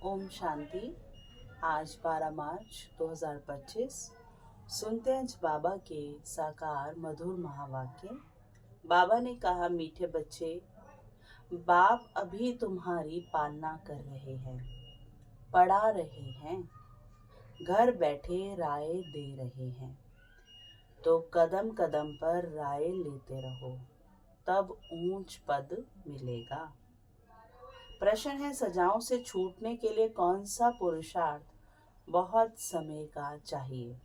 ओम शांति। आज 12 मार्च 2025 सुनते हैं बाबा के साकार मधुर महावाक्य। बाबा ने कहा, मीठे बच्चे, बाप अभी तुम्हारी पालना कर रहे हैं, पढ़ा रहे हैं, घर बैठे राय दे रहे हैं, तो कदम कदम पर राय लेते रहो, तब ऊंच पद मिलेगा। प्रश्न है, सजाओं से छूटने के लिए कौन सा पुरुषार्थ बहुत समय का चाहिए?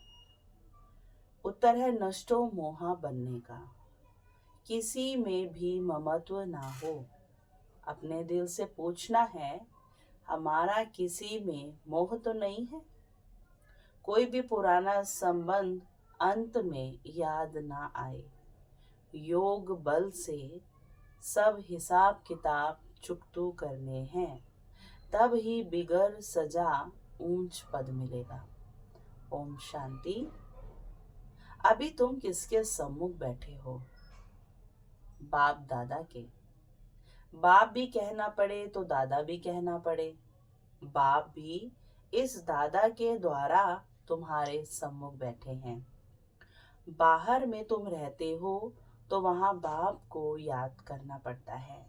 उत्तर है, नष्टो मोहा बनने का। किसी में भी ममत्व ना हो। अपने दिल से पूछना है, हमारा किसी में मोह तो नहीं है? कोई भी पुराना संबंध अंत में याद ना आए। योग बल से सब हिसाब किताब चुकतू करने हैं, तब ही बिगर सजा ऊंच पद मिलेगा। ओम शांति। अभी तुम किसके सम्मुख बैठे हो? बाप दादा के। बाप भी कहना पड़े तो दादा भी कहना पड़े। बाप भी इस दादा के द्वारा तुम्हारे सम्मुख बैठे हैं। बाहर में तुम रहते हो तो वहां बाप को याद करना पड़ता है,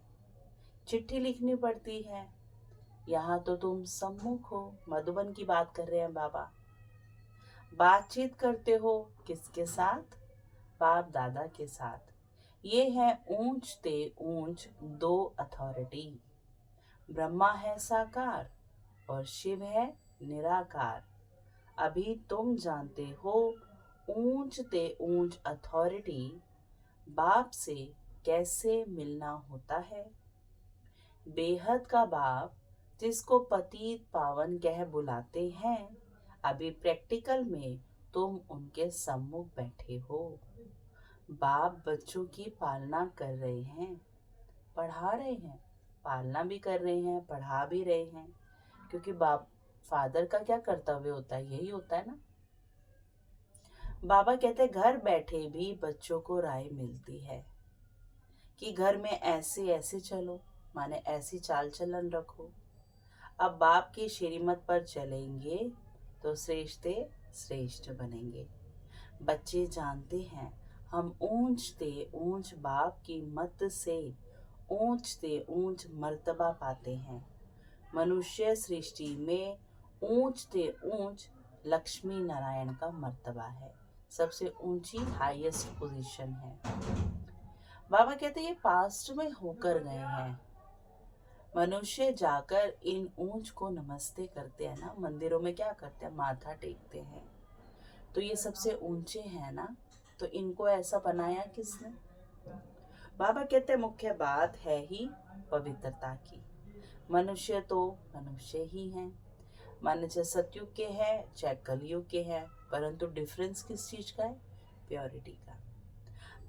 चिट्ठी लिखनी पड़ती है। यहाँ तो तुम सम्मुख हो। मधुबन की बात कर रहे हैं बाबा। बातचीत करते हो किसके साथ? बाप दादा के साथ। ये है ऊंच ते ऊंच दो अथॉरिटी। ब्रह्मा है साकार और शिव है निराकार। अभी तुम जानते हो ऊंच ते ऊंच अथॉरिटी बाप से कैसे मिलना होता है। बेहद का बाप जिसको पतित पावन कह बुलाते हैं, अभी प्रैक्टिकल में तुम उनके सम्मुख बैठे हो। बाप बच्चों की पालना कर रहे हैं, पढ़ा रहे हैं, पालना भी कर रहे हैं, पढ़ा भी रहे हैं, क्योंकि बाप फादर का क्या कर्तव्य होता है? यही होता है ना। बाबा कहते घर बैठे भी बच्चों को राय मिलती है कि घर में ऐसे ऐसे चलो, माने ऐसी चाल चलन रखो। अब बाप की श्रीमत पर चलेंगे तो श्रेष्ठ श्रेष्ठ बनेंगे। बच्चे जानते हैं हम ऊंच ते ऊंच बाप की मत से ऊंच ते ऊंच मर्तबा पाते हैं। मनुष्य सृष्टि में ऊंच ते ऊंच लक्ष्मी नारायण का मर्तबा है, सबसे ऊंची हाईएस्ट पोजीशन है। बाबा कहते ये पास्ट में होकर गए हैं। मनुष्य जाकर इन ऊंच को नमस्ते करते हैं ना, मंदिरों में क्या करते हैं? माथा टेकते हैं। तो ये सबसे ऊंचे हैं ना, तो इनको ऐसा बनाया किसने? बाबा कहते हैं मुख्य बात है ही पवित्रता की। मनुष्य तो मनुष्य ही हैं, माने चाहे सतयुग के हैं चाहे कलयुग के हैं, परंतु डिफरेंस किस चीज का है? प्योरिटी का।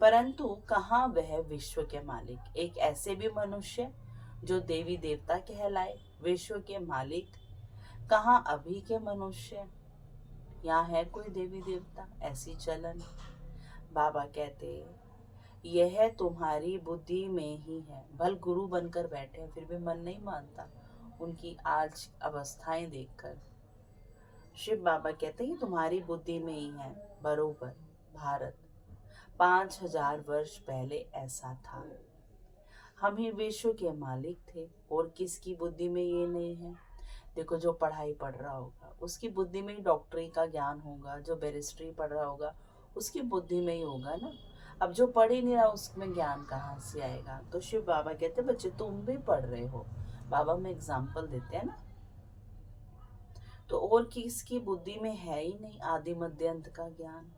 परंतु कहाँ वह विश्व के मालिक? एक ऐसे भी मनुष्य जो देवी देवता कहलाए, विश्व के मालिक। कहाँ अभी के मनुष्य? यहाँ है कोई देवी देवता? ऐसी चलन। बाबा कहते यह तुम्हारी बुद्धि में ही है। भल गुरु बनकर बैठे हैं, फिर भी मन नहीं मानता उनकी आज अवस्थाएं देखकर। शिव बाबा कहते हैं तुम्हारी बुद्धि में ही है। बरोबर भारत 5000 वर्ष पहले ऐसा था। हम ही विश्व के मालिक थे, और किसकी बुद्धि में ये नहीं है? देखो, जो पढ़ाई पढ़ रहा होगा उसकी बुद्धि में ही डॉक्टरी का ज्ञान होगा, जो बैरिस्ट्री पढ़ रहा होगा उसकी बुद्धि में ही होगा ना। अब जो पढ़ ही नहीं रहा उसमें ज्ञान कहाँ से आएगा? तो शिव बाबा कहते बच्चे तुम भी पढ़ रहे हो। बाबा में एग्जाम्पल देते हैं ना। तो और किसकी बुद्धि में है ही नहीं आदि मध्य अंत का ज्ञान?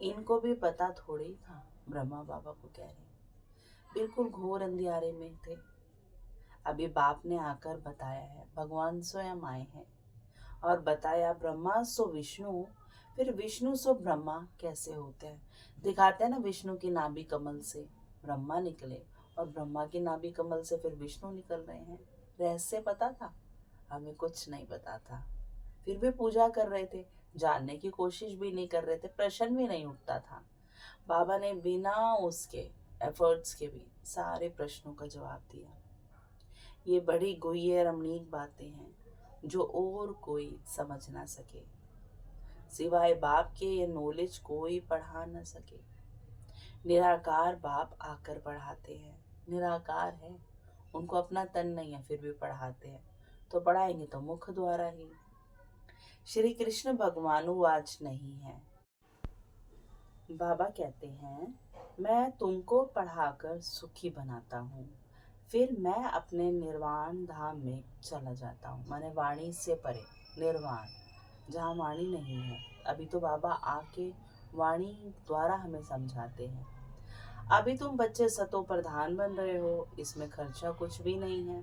इनको भी पता थोड़ी था। ब्रह्मा बाबा को कह रहे बिल्कुल घोर अंधियारे में थे। अभी बाप ने आकर बताया है, भगवान स्वयं आए हैं और बताया ब्रह्मा सो विष्णु, फिर विष्णु सो ब्रह्मा कैसे होते हैं? दिखाते हैं ना, विष्णु की नाभि कमल से ब्रह्मा निकले और ब्रह्मा की नाभि कमल से फिर विष्णु निकल रहे हैं। रहस्य पता था? हमें कुछ नहीं पता था, फिर भी पूजा कर रहे थे, जानने की कोशिश भी नहीं कर रहे थे, प्रश्न भी नहीं उठता था। बाबा ने बिना उसके एफर्ट्स के भी सारे प्रश्नों का जवाब दिया। ये बड़ी गुह्य रमणीक बातें हैं, जो और कोई समझ ना सके। सिवाय बाप के ये नॉलेज कोई पढ़ा ना सके। निराकार बाप आकर पढ़ाते हैं। निराकार है, उनको अपना तन नहीं है, फिर भी पढ़ाते हैं। तो पढ़ाएंगे तो मुख द्वारा ही। श्री कृष्ण भगवानुवाच नहीं है। बाबा कहते हैं, मैं तुमको पढ़ाकर सुखी बनाता हूँ, फिर मैं अपने निर्वाण धाम में चला जाता हूँ। माने वाणी से परे निर्वाण, जहाँ वाणी नहीं है। अभी तो बाबा आके वाणी द्वारा हमें समझाते हैं। अभी तुम बच्चे सतो प्रधान बन रहे हो, इसमें खर्चा कुछ भी नहीं है।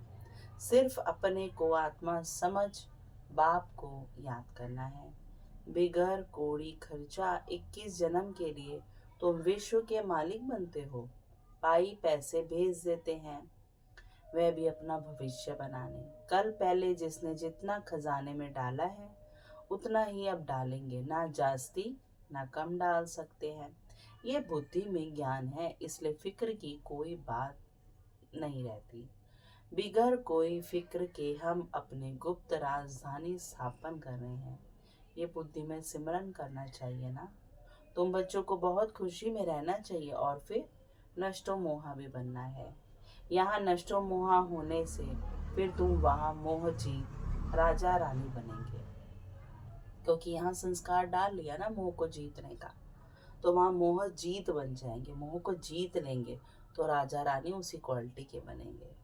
सिर्फ अपने को आत्मा समझ बाप को याद करना है। बिगर कोड़ी खर्चा 21 जन्म के लिए तुम विश्व के मालिक बनते हो। पाई पैसे भेज देते हैं, वह भी अपना भविष्य बनाने। कल पहले जिसने जितना खजाने में डाला है उतना ही अब डालेंगे, ना जास्ती ना कम डाल सकते हैं। ये बुद्धि में ज्ञान है, इसलिए फिक्र की कोई बात नहीं रहती। बिगर कोई फिक्र के हम अपने गुप्त राजधानी स्थापन कर रहे हैं। ये बुद्धि में सिमरन करना चाहिए ना। तुम बच्चों को बहुत खुशी में रहना चाहिए और फिर नष्टो मोहा भी बनना है। यहाँ नष्टो मोहा होने से फिर तुम वहाँ मोह जीत राजा रानी बनेंगे, क्योंकि यहाँ संस्कार डाल लिया ना मोह को जीतने का। तो वहाँ मोह जीत बन जाएंगे, मोह को जीत लेंगे तो राजा रानी उसी क्वालिटी के बनेंगे।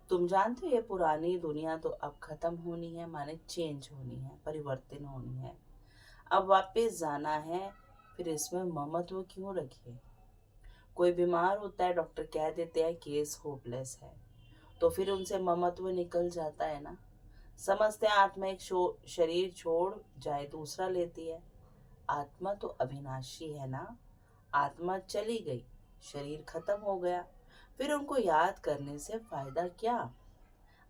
तुम जानते हो ये पुरानी दुनिया तो अब खत्म होनी है, माने चेंज होनी है, परिवर्तन होनी है। अब वापस जाना है, फिर इसमें ममत्व क्यों रखिए। कोई बीमार होता है, डॉक्टर कह देते हैं केस होपलेस है, तो फिर उनसे ममत्व निकल जाता है ना। समझते हैं आत्मा एक शरीर छोड़ जाए दूसरा लेती है। आत्मा तो अविनाशी है ना। आत्मा चली गई, शरीर खत्म हो गया, फिर उनको याद करने से फायदा क्या।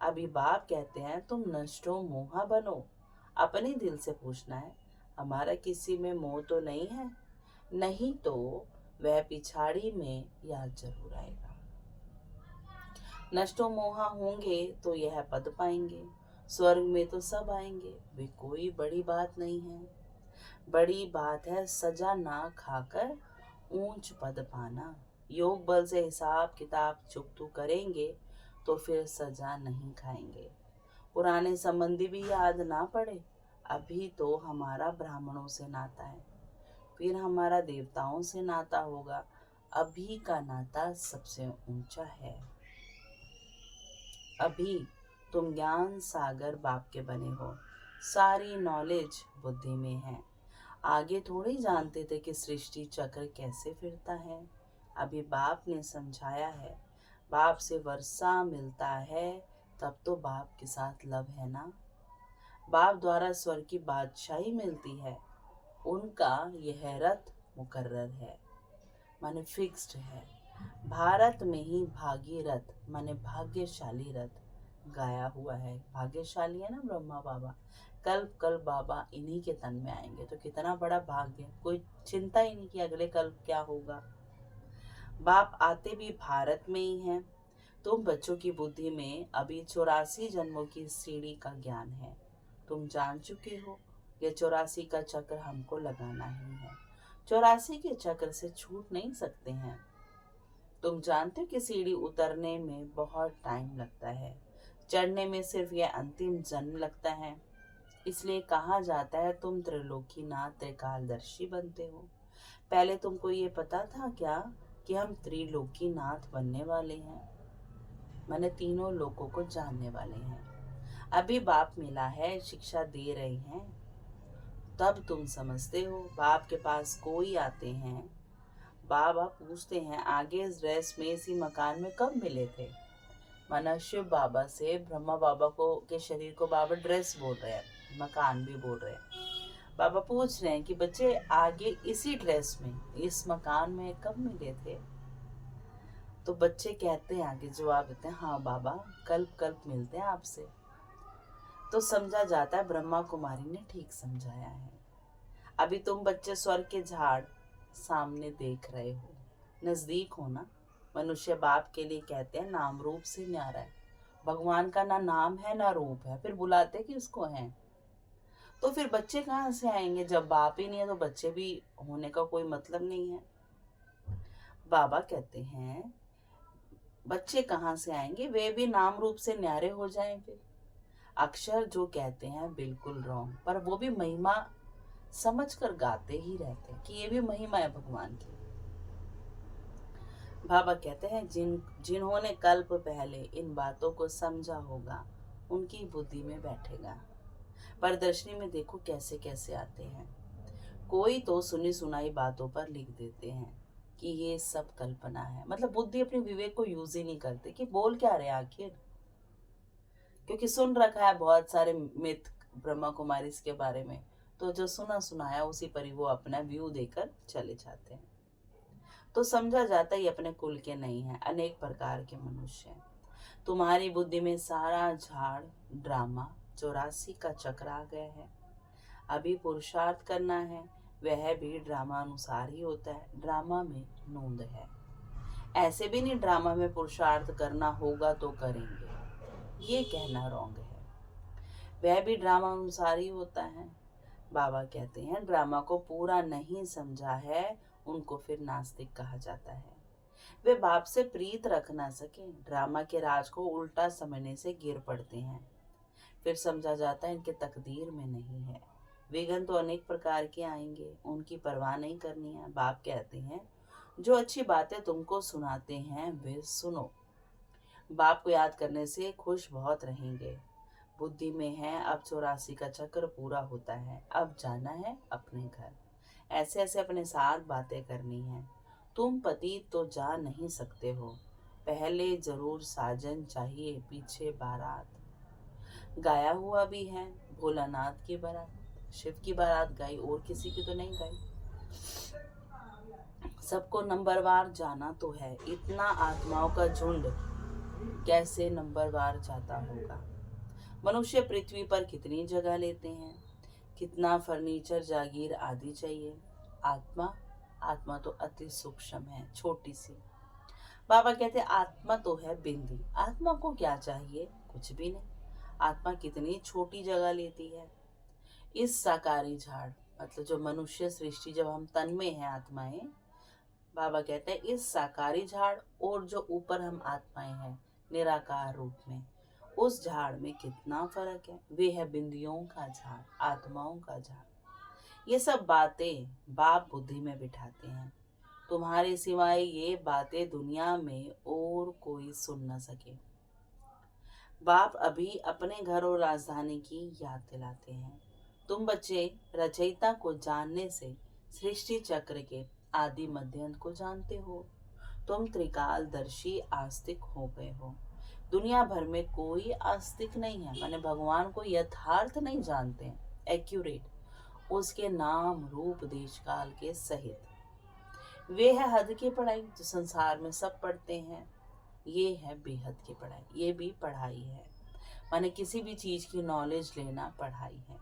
अभी बाप कहते हैं तुम नष्टो मोहा बनो। अपने दिल से पूछना है, हमारा किसी में मोह तो नहीं है? नहीं तो वह पिछाड़ी में याद जरूर आएगा। नष्टो मोहा होंगे तो यह पद पाएंगे, स्वर्ग में तो सब आएंगे, वे कोई बड़ी बात नहीं है। बड़ी बात है सजा ना खाकर ऊंच पद पाना। योग बल से हिसाब किताब चुकतू करेंगे तो फिर सजा नहीं खाएंगे। पुराने संबंधी भी याद ना पड़े। अभी तो हमारा ब्राह्मणों से नाता है, फिर हमारा देवताओं से नाता होगा। अभी का नाता सबसे ऊंचा है। अभी तुम ज्ञान सागर बाप के बने हो, सारी नॉलेज बुद्धि में है। आगे थोड़ी जानते थे कि सृष्टि चक्र कैसे फिरता है। अभी बाप ने समझाया है। बाप से वर्षा मिलता है तब तो बाप के साथ लव है ना। बाप द्वारा स्वर्ग की बादशाही मिलती है, उनका यह रथ मुकर्रर है, माने फिक्स्ड है। भारत में ही भागीरथ माने भाग्यशाली रथ गाया हुआ है। भाग्यशाली है ना ब्रह्मा बाबा। कल्प कल्प बाबा इन्हीं के तन में आएंगे, तो कितना बड़ा भाग्य। कोई चिंता ही नहीं कि अगले कल्प क्या होगा। बाप आते भी भारत में ही हैं। तुम बच्चों की बुद्धि में अभी 84 जन्मों की सीढ़ी का ज्ञान है। तुम जान चुके हो ये 84 का चक्र हमको लगाना ही है। 84 के चक्र से छूट नहीं सकते हैं। तुम जानते हो कि सीढ़ी उतरने में बहुत टाइम लगता है, चढ़ने में सिर्फ यह अंतिम जन्म लगता है। इसलिए कहा जाता है तुम त्रिलोकीनाथ त्रिकालदर्शी बनते हो। पहले तुमको ये पता था क्या कि हम त्रिलोकीनाथ बनने वाले हैं, माने तीनों लोगों को जानने वाले हैं। अभी बाप मिला है, शिक्षा दे रहे हैं, तब तुम समझते हो। बाप के पास कोई आते हैं, बाबा पूछते हैं आगे इस ड्रेस में इसी मकान में कब मिले थे। माना शिव बाबा से ब्रह्मा बाबा को के शरीर को बाबा ड्रेस बोल रहे हैं, मकान भी बोल रहे हैं। बाबा पूछ रहे हैं कि बच्चे आगे इसी ड्रेस में इस मकान में कब मिले थे। तो बच्चे कहते हैं, आगे जवाब देते हैं, हाँ बाबा कल्प कल्प मिलते हैं आपसे। तो समझा जाता है ब्रह्मा कुमारी ने ठीक समझाया है। अभी तुम बच्चे स्वर्ग के झाड़ सामने देख रहे हो, नजदीक हो ना। मनुष्य बाप के लिए कहते हैं नाम रूप से न्यारा है, भगवान का ना नाम है ना रूप है, फिर बुलाते किसको हैं? तो फिर बच्चे कहाँ से आएंगे? जब बाप ही नहीं है तो बच्चे भी होने का कोई मतलब नहीं है। बाबा कहते हैं बच्चे कहाँ से आएंगे, वे भी नाम रूप से न्यारे हो जाएं फिर। अक्षर जो कहते हैं बिल्कुल रॉन्ग, पर वो भी महिमा समझ कर गाते ही रहते हैं कि ये भी महिमा है भगवान की। बाबा कहते हैं जिन्होंने कल्प पहले इन बातों को समझा होगा उनकी बुद्धि में बैठेगा। प्रदर्शनी में देखो कैसे कैसे आते हैं। कोई तो सुनी सुनाई बातों पर लिख देते हैं कि ये सब कल्पना है, मतलब बुद्धि अपनी विवेक को यूज ही नहीं करते कि बोल क्या रहे आखिर, क्योंकि सुन रखा है बहुत सारे मिथ ब्रह्मा कुमारी इसके बारे में, तो जो सुना सुनाया उसी पर ही वो अपना व्यू देकर चले जाते हैं। तो समझा जाता ही अपने कुल के नहीं है, अनेक प्रकार के मनुष्य हैं। तुम्हारी बुद्धि में सारा झाड़ ड्रामा 84 का चक्र आ गया है। अभी पुरुषार्थ करना है, वह भी ड्रामा अनुसार ही होता है। ड्रामा में नूंद है, ऐसे भी नहीं ड्रामा में पुरुषार्थ करना होगा तो करेंगे, ये कहना रॉन्ग है। वह भी ड्रामा अनुसार ही होता है। बाबा कहते हैं ड्रामा को पूरा नहीं समझा है उनको फिर नास्तिक कहा जाता है। वे बाप से प्रीत रख ना सके, ड्रामा के राज को उल्टा समझने से गिर पड़ते हैं। फिर समझा जाता है इनके तकदीर में नहीं है। विघ्न तो अनेक प्रकार के आएंगे, उनकी परवाह नहीं करनी है। बाप कहते हैं जो अच्छी बातें तुमको सुनाते हैं वे सुनो। बाप को याद करने से खुश बहुत रहेंगे। बुद्धि में है अब 84 का चक्र पूरा होता है, अब जाना है अपने घर। ऐसे ऐसे अपने साथ बातें करनी है। तुम पति तो जा नहीं सकते हो, पहले जरूर साजन चाहिए, पीछे बारात। गाया हुआ भी है भोलानाथ की बारात, शिव की बारात गाई और किसी की तो नहीं गाई। सबको नंबरवार जाना तो है, इतना आत्माओं का झुंड कैसे नंबरवार जाता होगा। मनुष्य पृथ्वी पर कितनी जगह लेते हैं, कितना फर्नीचर जागीर आदि चाहिए। आत्मा आत्मा तो अति सूक्ष्म है, छोटी सी। बाबा कहते आत्मा तो है बिंदी, आत्मा को क्या चाहिए, कुछ भी नहीं। आत्मा कितनी छोटी जगह लेती है। इस साकारी झाड़ मतलब जो मनुष्य सृष्टि, जब हम तन में है आत्माएं, बाबा कहते हैं इस साकारी झाड़ और जो ऊपर हम आत्माएं हैं निराकार रूप में, उस झाड़ में कितना फर्क है। वे है बिंदियों का झाड़, आत्माओं का झाड़। ये सब बातें बाप बुद्धि में बिठाते हैं। तुम्हारे सिवाय ये बातें दुनिया में और कोई सुन न सके। बाप अभी अपने घर और राजधानी की याद दिलाते हैं। तुम बच्चे रचयिता को जानने से सृष्टि चक्र के आदि मध्यांत को जानते हो। तुम त्रिकालदर्शी आस्तिक हो गए हो। दुनिया भर में कोई आस्तिक नहीं है, माने भगवान को यथार्थ नहीं जानते हैं, एक्यूरेट, उसके नाम रूप देश काल के सहित। वे है हद की पढ़ाई जो संसार में सब पढ़ते हैं। ये है बेहद की पढ़ाई, ये भी पढ़ाई है, माने किसी भी चीज की नॉलेज लेना पढ़ाई है।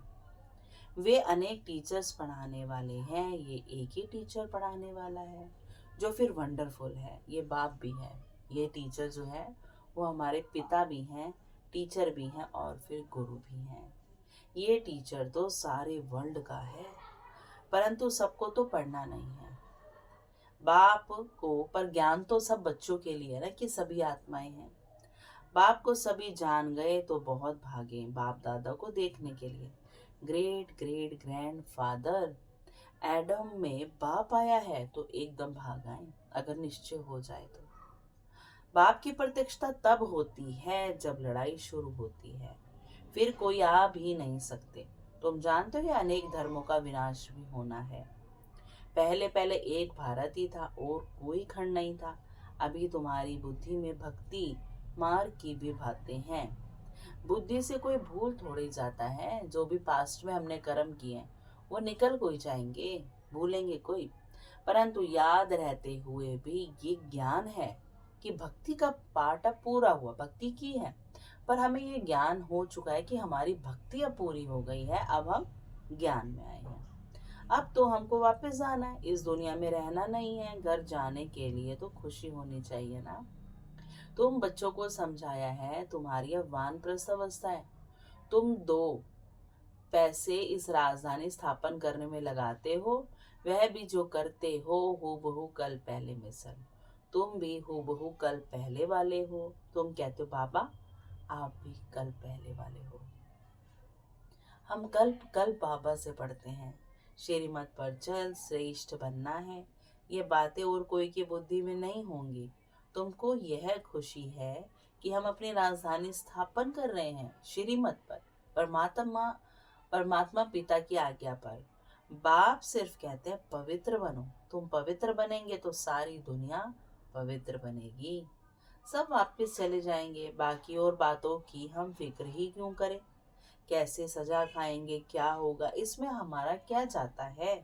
वे अनेक टीचर्स पढ़ाने वाले हैं, ये एक ही टीचर पढ़ाने वाला है जो फिर वंडरफुल है। ये बाप भी है, ये टीचर जो है वो हमारे पिता भी हैं, टीचर भी हैं और फिर गुरु भी हैं। ये टीचर तो सारे वर्ल्ड का है, परंतु सबको तो पढ़ना नहीं है। बाप को पर ज्ञान तो सब बच्चों के लिए ना कि सभी आत्माएं हैं। बाप को सभी जान गए तो बहुत भागे बाप दादा को देखने के लिए। Great great grand father Adam में बाप आया है तो एकदम भाग आए, अगर निश्चय हो जाए तो। बाप की प्रत्यक्षता तब होती है जब लड़ाई शुरू होती है, फिर कोई आ भी नहीं सकते। तुम जानते हो अनेक धर्मों का विनाश भी होना है। पहले पहले एक भारत ही था और कोई खंड नहीं था। अभी तुम्हारी बुद्धि में भक्ति मार्ग की भी बातें हैं। बुद्धि से कोई भूल थोड़ी जाता है, जो भी पास्ट में हमने कर्म किए हैं वो निकल कोई जाएंगे, भूलेंगे कोई। परंतु याद रहते हुए भी ये ज्ञान है कि भक्ति का पाठ अब पूरा हुआ, भक्ति की है, पर हमें ये ज्ञान हो चुका है कि हमारी भक्ति अब पूरी हो गई है, अब हम ज्ञान में आए हैं। अब तो हमको वापस जाना है, इस दुनिया में रहना नहीं है। घर जाने के लिए तो खुशी होनी चाहिए ना। तुम बच्चों को समझाया है तुम्हारी अब वानप्रस्थ अवस्था है। तुम 2 पैसे इस राजधानी स्थापन करने में लगाते हो, वह भी जो करते हो हूबहू कल पहले मिसल। तुम भी हूबहू कल पहले वाले हो। तुम कहते हो बाबा आप भी कल पहले वाले हो। हम कल कल बाबा से पढ़ते हैं, श्रीमत पर चल श्रेष्ठ बनना है। ये बातें और कोई की बुद्धि में नहीं होंगी। तुमको यह खुशी है कि हम अपनी राजधानी स्थापन कर रहे हैं श्रीमत पर, परमात्मा परमात्मा पिता की आज्ञा पर। बाप सिर्फ कहते हैं पवित्र बनो। तुम पवित्र बनेंगे तो सारी दुनिया पवित्र बनेगी। सब वापस चले जाएंगे, बाकी और बातों की हम फिक्र ही क्यों करें। कैसे सजा खाएंगे, क्या होगा, इसमें हमारा क्या जाता है।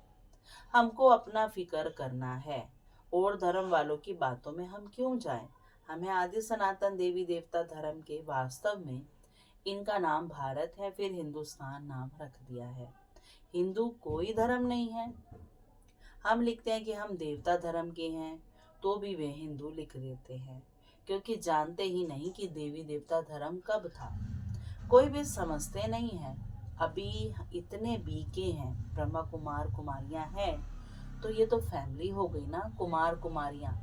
हमको अपना फिक्र करना है, और धर्म वालों की बातों में हम क्यों जाएं। हमें आदि सनातन देवी देवता धर्म के, वास्तव में इनका नाम भारत है, फिर हिंदुस्तान नाम रख दिया है। हिंदू कोई धर्म नहीं है। हम लिखते हैं कि हम देवता धर्म के हैं, तो भी वे हिंदू लिख देते हैं, क्योंकि जानते ही नहीं कि देवी देवता धर्म कब था। कोई भी समझते नहीं है। अभी इतने बीके हैं, ब्रह्मा कुमार कुमारियां हैं, तो ये तो फैमिली हो गई ना। कुमार कुमारियां,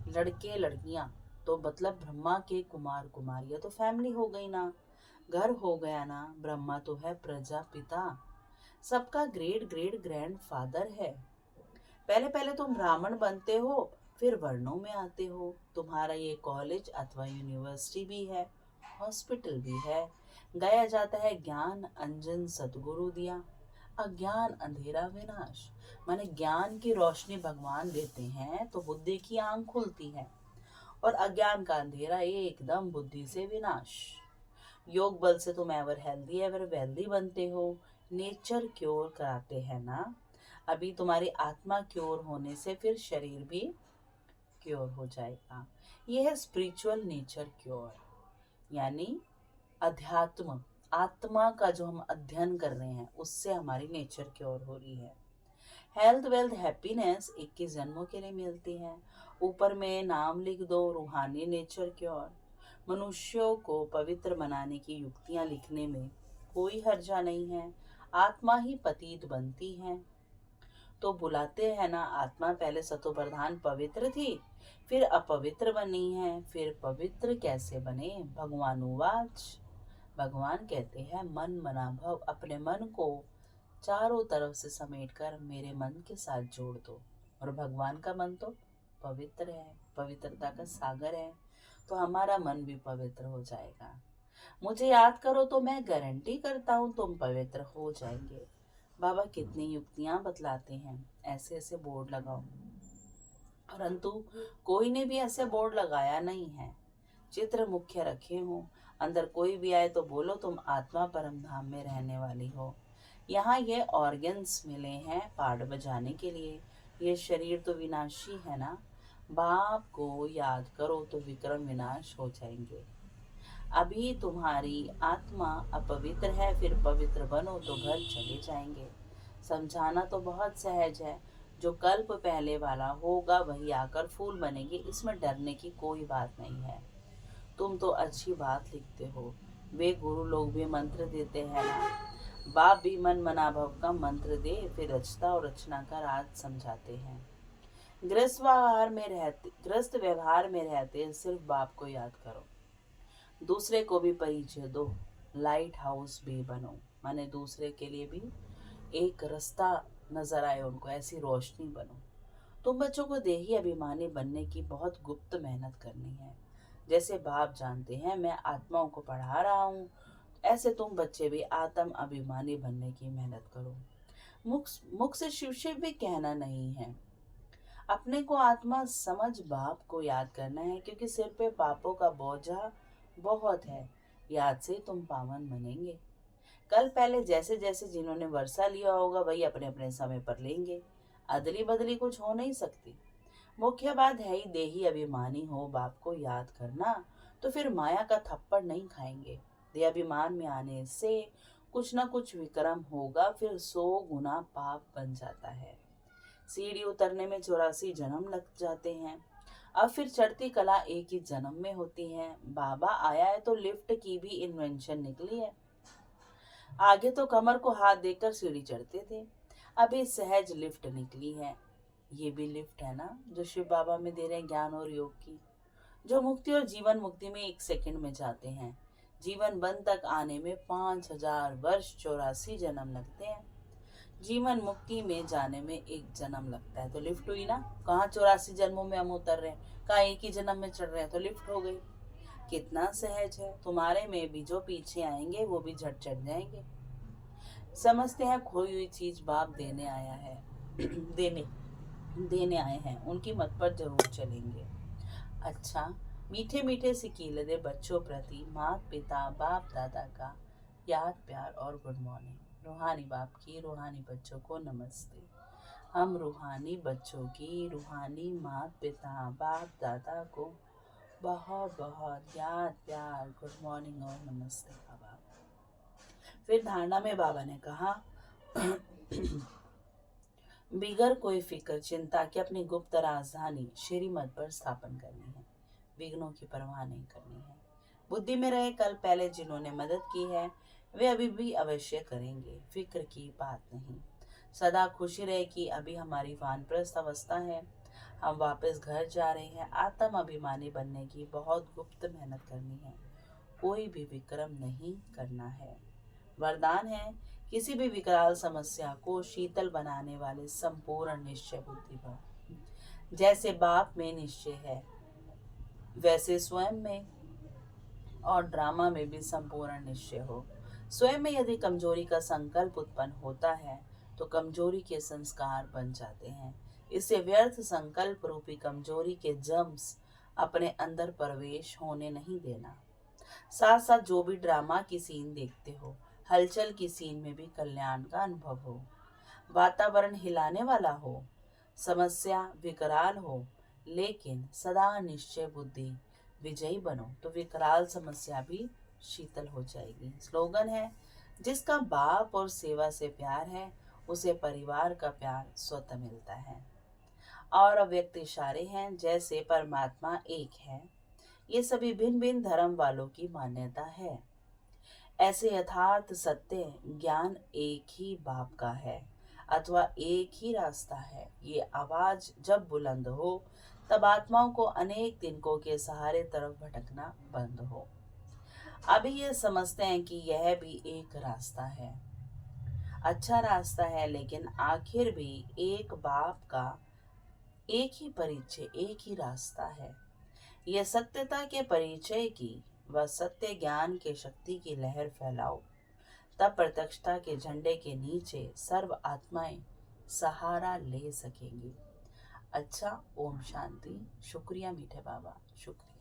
लड़के लड़कियां, तो मतलब ब्रह्मा के कुमार कुमारियां तो फैमिली हो गई ना, घर हो गया ना। ब्रह्मा तो है प्रजापिता, सबका ग्रेट ग्रेट ग्रैंड फादर है। पहले पहले तुम ब्राह्मण बनते हो, फिर वर्णों में आते हो। तुम्हारा ये कॉलेज अथवा यूनिवर्सिटी भी है, हॉस्पिटल भी है। गाया जाता है ज्ञान अंजन सतगुरु दिया, अज्ञान अंधेरा विनाश। माने ज्ञान की रोशनी भगवान देते हैं तो बुद्धि की आंख खुलती है, और अज्ञान का अंधेरा एकदम बुद्धि से विनाश। योग बल से तुम एवर हेल्दी एवर वेल्दी बनते हो। नेचर क्योर कराते हैं ना। अभी तुम्हारी आत्मा क्योर होने से फिर शरीर भी क्योर हो जाएगा। यह है स्पिरिचुअल नेचर क्योर, यानी अध्यात्म, आत्मा का जो हम अध्ययन कर रहे हैं उससे हमारी नेचर क्योर हो रही है। हेल्थ वेल्थ हैप्पीनेस 21 जन्मों के लिए मिलती है। ऊपर में नाम लिख दो, रूहानी नेचर क्योर। मनुष्यों को पवित्र बनाने की युक्तियां लिखने में कोई हर्जा नहीं है। आत्मा ही पतित बनती है, तो बुलाते हैं ना, आत्मा पहले सतो प्रधान पवित्र थी, फिर अपवित्र बनी है, फिर पवित्र कैसे बने। भगवानुवाच, भगवान कहते हैं मन मना भव, अपने मन को चारों तरफ से समेटकर मेरे मन के साथ जोड़ दो। और भगवान का मन तो पवित्र है, पवित्रता का सागर है, तो हमारा मन भी पवित्र हो जाएगा। मुझे याद करो तो मैं गारंटी करता हूँ तुम पवित्र हो जाएंगे। बाबा कितनी युक्तियां बतलाते हैं, ऐसे ऐसे बोर्ड लगाओ, परंतु कोई ने भी ऐसे बोर्ड लगाया नहीं है। चित्र मुख्य रखे हो, अंदर कोई भी आए तो बोलो तुम आत्मा परम धाम में रहने वाली हो। यहाँ ये ऑर्गन्स मिले हैं पाठ बजाने के लिए। ये शरीर तो विनाशी है ना। बाप को याद करो तो विक्रम विनाश हो जाएंगे। अभी तुम्हारी आत्मा अपवित्र है, फिर पवित्र बनो तो घर चले जाएंगे। समझाना तो बहुत सहज है। जो कल्प पहले वाला होगा वही आकर फूल बनेंगे, इसमें डरने की कोई बात नहीं है। तुम तो अच्छी बात लिखते हो, वे गुरु लोग भी मंत्र देते हैं ना। बाप भी मन मना भव का मंत्र दे, फिर रचता और रचना का राज समझाते हैं। गृहस्थ व्यवहार में रहते सिर्फ बाप को याद करो, दूसरे को भी परिचय दो। लाइट हाउस भी बनो, माने दूसरे के लिए भी एक रास्ता नजर आए उनको, ऐसी रोशनी बनो। तुम बच्चों को देही अभिमानी बनने की बहुत गुप्त मेहनत करनी है। जैसे बाप जानते हैं मैं आत्माओं को पढ़ा रहा हूँ, ऐसे तुम बच्चे भी आत्म अभिमानी बनने की मेहनत करो। मुख से शिव शिव भी कहना नहीं है। अपने को आत्मा समझ बाप को याद करना है, क्योंकि सिर पे पापों का बोझा बहुत है। याद से तुम पावन बनेंगे। कल पहले जैसे जैसे जिन्होंने वर्षा लिया होगा वही अपने अपने समय पर लेंगे। अदली बदली कुछ हो नहीं सकती। मुख्य बात है ही देही अभिमानी हो, बाप को याद करना, तो फिर माया का थप्पड़ नहीं खाएंगे। देह अभिमान में आने से कुछ ना कुछ विक्रम होगा, फिर 100 गुना पाप बन जाता है। सीढ़ी उतरने में 84 जन्म लग जाते हैं। अब फिर चढ़ती कला एक ही जन्म में होती है। बाबा आया है तो लिफ्ट की भी इन्वेंशन निकली है। आगे तो कमर को हाथ देकर सीढ़ी चढ़ते थे, अभी सहज लिफ्ट निकली है। ये भी लिफ्ट है ना जो शिव बाबा में दे रहे हैं ज्ञान और योग की, जो मुक्ति और जीवन मुक्ति में 1 सेकंड में जाते हैं। जीवन बंध तक आने में 5000 वर्ष 84 जन्म लगते हैं। जीवन मुक्ति में जाने में 1 जन्म लगता है। तो लिफ्ट हुई ना, कहाँ 84 जन्मों में हम उतर रहे हैं, कहाँ एक ही जन्म में चढ़ रहे हैं, तो लिफ्ट हो गई। कितना सहज है। तुम्हारे में भी जो पीछे आएंगे वो भी झट चढ़ जाएंगे। समझते हैं खोई हुई चीज बाप देने आया है देने देने आए हैं, उनकी मत पर जरूर चलेंगे। अच्छा, मीठे मीठे सिकीले दे बच्चों प्रति माता पिता बाप दादा का याद प्यार और गुड मॉर्निंग। रूहानी बाप की रूहानी बच्चों को नमस्ते। हम रूहानी बच्चों की रूहानी माता पिता बाप दादा को बहुत बहुत याद प्यार गुड मॉर्निंग और नमस्ते बाबा। फिर धारणा में बाबा ने कहा बिगर कोई फिक्र चिंता कि अपनी गुप्त राजधानी श्रीमत पर स्थापन करनी है। विघ्नों की परवाह नहीं करनी है। बुद्धि में रहे कल पहले जिन्होंने मदद की है वे अभी भी अवश्य करेंगे। फिक्र की बात नहीं। सदा खुशी रहे कि अभी हमारी वानप्रस्थ अवस्था है, हम वापस घर जा रहे हैं। आत्म अभिमानी बनने की बहुत गुप्त मेहनत करनी है, कोई भी विक्रम नहीं करना है। वरदान है किसी भी विकराल समस्या को शीतल बनाने वाले संपूर्ण निश्चय बुद्धि पर। जैसे बाप में निश्चय है वैसे स्वयं में और ड्रामा में भी संपूर्ण निश्चय हो। स्वयं में यदि कमजोरी का संकल्प उत्पन्न होता है तो कमजोरी के संस्कार बन जाते हैं। इससे व्यर्थ संकल्प रूपी कमजोरी के जम्स अपने अंदर प्रवेश होने नहीं देना। साथ साथ जो भी ड्रामा की सीन देखते हो, हलचल की सीन में भी कल्याण का अनुभव हो, वातावरण हिलाने वाला हो, समस्या विकराल हो, लेकिन सदा निश्चय बुद्धि विजयी बनो तो विकराल समस्या भी शीतल हो जाएगी। स्लोगन है जिसका बाप और सेवा से प्यार है उसे परिवार का प्यार स्वतः मिलता है। और अव्यक्त इशारे हैं जैसे परमात्मा एक है, ये सभी भिन्न भिन्न धर्म वालों की मान्यता है। ऐसे यथार्थ सत्य ज्ञान एक ही बाप का है अथवा एक ही रास्ता है। ये आवाज जब बुलंद हो तब आत्माओं को अनेक तिनकों के सहारे तरफ भटकना बंद हो। अभी ये समझते हैं कि यह भी एक रास्ता है, अच्छा रास्ता है, लेकिन आखिर भी एक बाप का एक ही परिचय एक ही रास्ता है। यह सत्यता के परिचय की व सत्य ज्ञान के शक्ति की लहर फैलाओ, तब प्रत्यक्षता के झंडे के नीचे सर्व आत्माएं सहारा ले सकेंगी। अच्छा, ओम शांति। शुक्रिया मीठे बाबा, शुक्रिया।